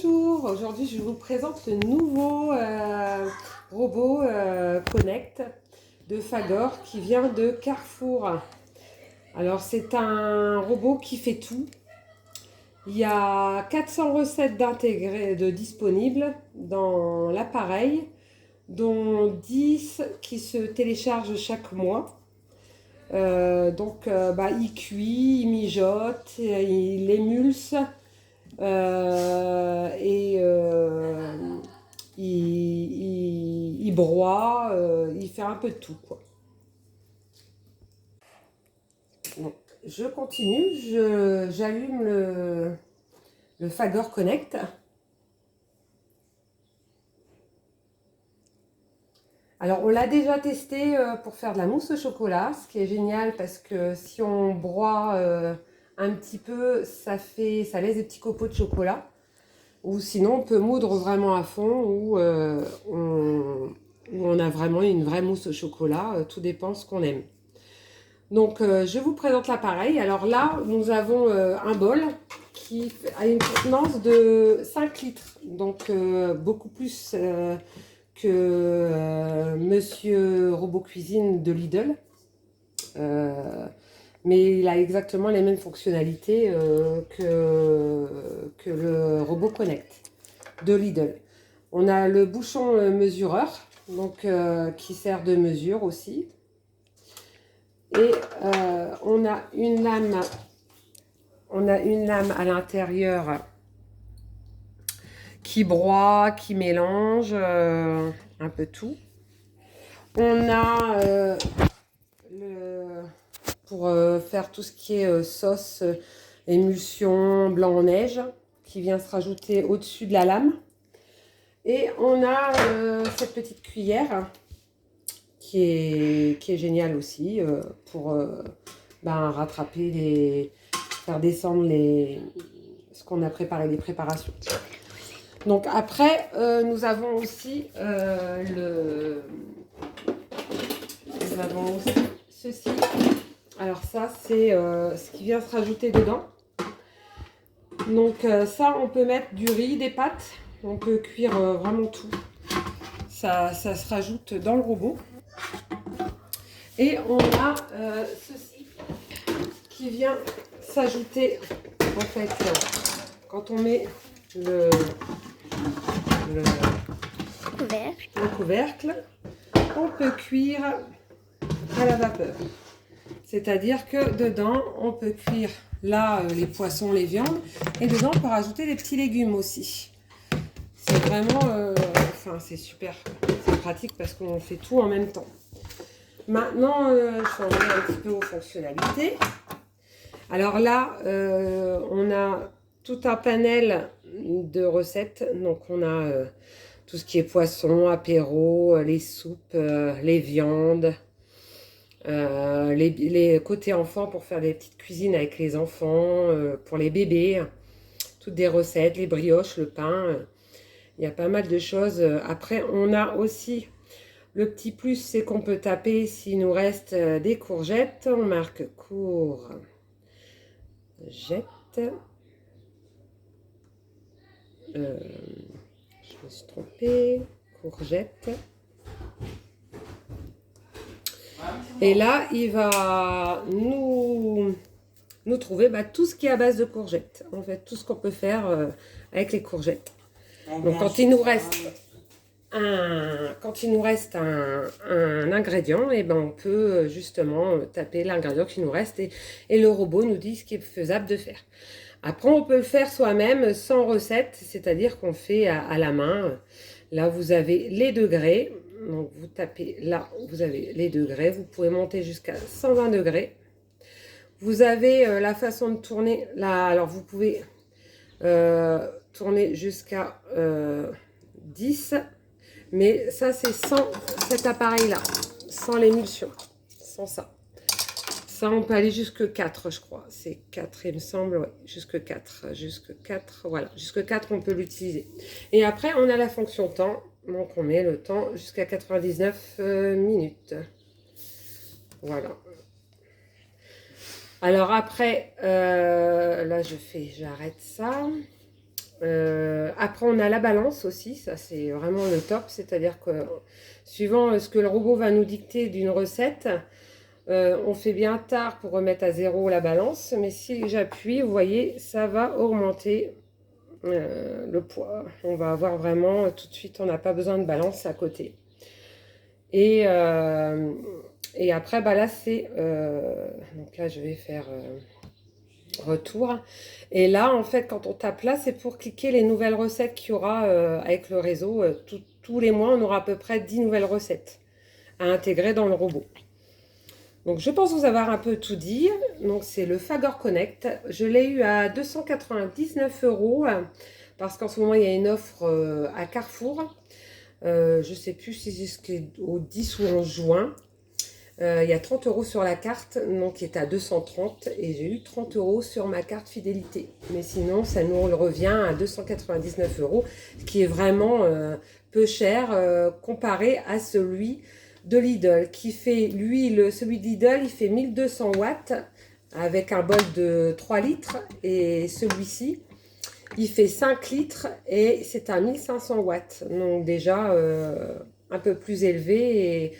Bonjour, aujourd'hui je vous présente le nouveau robot Connect de Fagor qui vient de Carrefour. Alors c'est un robot qui fait tout. Il y a 400 recettes de disponibles dans l'appareil, dont 10 qui se téléchargent chaque mois. Il cuit, il mijote, il émulse. Il broie, il fait un peu de tout, quoi. Donc, je continue, j'allume le Fagor Connect. Alors, on l'a déjà testé pour faire de la mousse au chocolat, ce qui est génial parce que si on broie un petit peu, ça laisse des petits copeaux de chocolat. Ou sinon, on peut moudre vraiment à fond, où on a vraiment une vraie mousse au chocolat. Tout dépend ce qu'on aime. Donc, je vous présente l'appareil. Alors là, nous avons un bol qui a une contenance de 5 litres. Donc, beaucoup plus que Monsieur Robot Cuisine de Lidl. Mais il a exactement les mêmes fonctionnalités que le Robot Connect de Lidl. On a le bouchon mesureur, donc qui sert de mesure aussi. Et on a une lame à l'intérieur qui broie, qui mélange un peu tout. On a pour faire tout ce qui est sauce, émulsion, blanc en neige, qui vient se rajouter au-dessus de la lame. Et on a cette petite cuillère qui est géniale aussi pour rattraper faire descendre ce qu'on a préparé, les préparations. Donc après, nous avons aussi ceci. Alors ça, c'est ce qui vient se rajouter dedans. Donc ça, on peut mettre du riz, des pâtes. On peut cuire vraiment tout. Ça se rajoute dans le robot. Et on a ceci qui vient s'ajouter, en fait, quand on met le couvercle, on peut cuire à la vapeur. C'est-à-dire que dedans, on peut cuire là les poissons, les viandes, et dedans, on peut rajouter des petits légumes aussi. C'est vraiment, c'est super, c'est pratique parce qu'on fait tout en même temps. Maintenant, je vais en venir un petit peu aux fonctionnalités. Alors là, on a tout un panel de recettes. Donc, on a tout ce qui est poisson, apéro, les soupes, les viandes, les côtés enfants pour faire des petites cuisines avec les enfants, pour les bébés, toutes des recettes, les brioches, le pain. Il y a pas mal de choses. Après, on a aussi le petit plus, c'est qu'on peut taper s'il nous reste des courgettes. On marque courgette. Je me suis trompée. Courgette. Et là, il va nous trouver tout ce qui est à base de courgettes. En fait, tout ce qu'on peut faire avec les courgettes. Donc, quand il nous reste un ingrédient, et on peut justement taper l'ingrédient qui nous reste et le robot nous dit ce qui est faisable de faire. Après, on peut le faire soi-même sans recette, c'est-à-dire qu'on fait à la main. Là, vous avez les degrés. Donc, vous tapez là, vous avez les degrés. Vous pouvez monter jusqu'à 120 degrés. Vous avez la façon de tourner. Là, alors, vous pouvez tourner jusqu'à 10. Mais ça, c'est sans cet appareil-là, sans l'émulsion, sans ça. Ça, on peut aller jusque 4, je crois. C'est 4, il me semble, ouais, jusque 4. Jusque 4, voilà. Jusque 4, on peut l'utiliser. Et après, on a la fonction temps. Donc, on met le temps jusqu'à 99 minutes. Voilà. Alors après, là, j'arrête ça. Après, on a la balance aussi, ça c'est vraiment le top, c'est-à-dire que suivant ce que le robot va nous dicter d'une recette, on fait bien tard pour remettre à zéro la balance, mais si j'appuie, vous voyez, ça va augmenter le poids. On va avoir vraiment, tout de suite, on n'a pas besoin de balance à côté. Et après, bah là, c'est... donc là, je vais faire retour. Et là, en fait, quand on tape là, c'est pour cliquer les nouvelles recettes qu'il y aura avec le réseau. Tous les mois, on aura à peu près 10 nouvelles recettes à intégrer dans le robot. Donc, je pense vous avoir un peu tout dit. Donc, c'est le Fagor Connect. Je l'ai eu à 299 € parce qu'en ce moment, il y a une offre à Carrefour. Je ne sais plus si c'est jusqu'au 10 ou 11 juin. Il y a 30 € sur la carte, donc qui est à 230 et j'ai eu 30 € sur ma carte fidélité. Mais sinon, ça nous revient à 299 €, ce qui est vraiment peu cher comparé à celui de Lidl, qui fait, lui, celui de Lidl, il fait 1200 watts avec un bol de 3 litres et celui-ci, il fait 5 litres et c'est à 1500 watts. Donc déjà un peu plus élevé et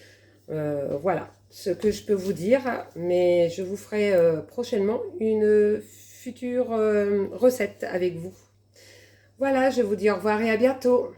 voilà ce que je peux vous dire, mais je vous ferai prochainement une future recette avec vous. Voilà, je vous dis au revoir et à bientôt.